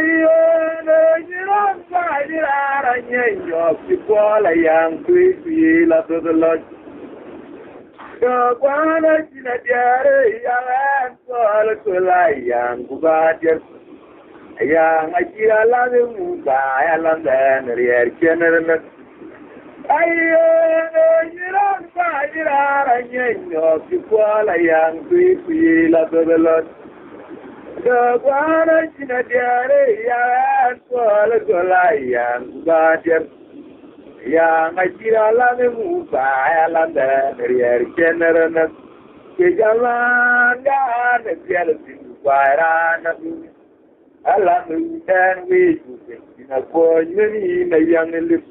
you don't find it out and you fall a young creepy la to the lodge. The one in a dear young fall to lie young Gubadia. A young Akira Lamu by a London rear general. You don't find it out and you fall a young creepy la to the lodge. The one in a dear young fall to lie young Gubadia. Yang Akira Lamu by a London rear general. Jalan dan jealousy Guarana. Alamu dan we in a boy in a young lip.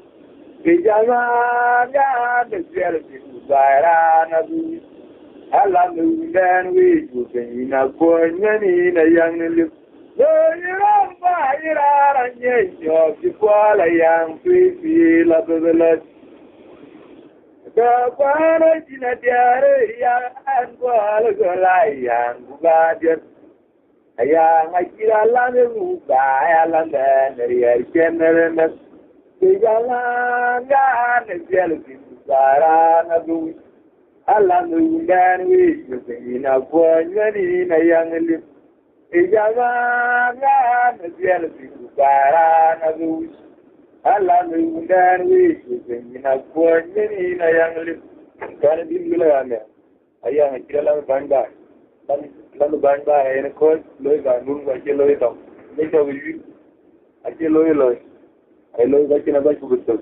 Jalan dan jealousy Guarana. Alamu dan we in a boy in a young lip. You don't buy it out and you fall a young creepy la to the lodge. The one in a dear young fall to lie young Guardian. A young Akira Lamu by a London rear general. The jealousy Guarana. Alamu dan we in a boy in a young lip. Ijazana jealousy Guarana. Alamu dan we in a boy in a young lip. Can it be Milana? A young Akira Banda. Lalu banda yang kau loy bangun baca loy tau, ni tahu you, aje loy, I loy baca nak baca betul.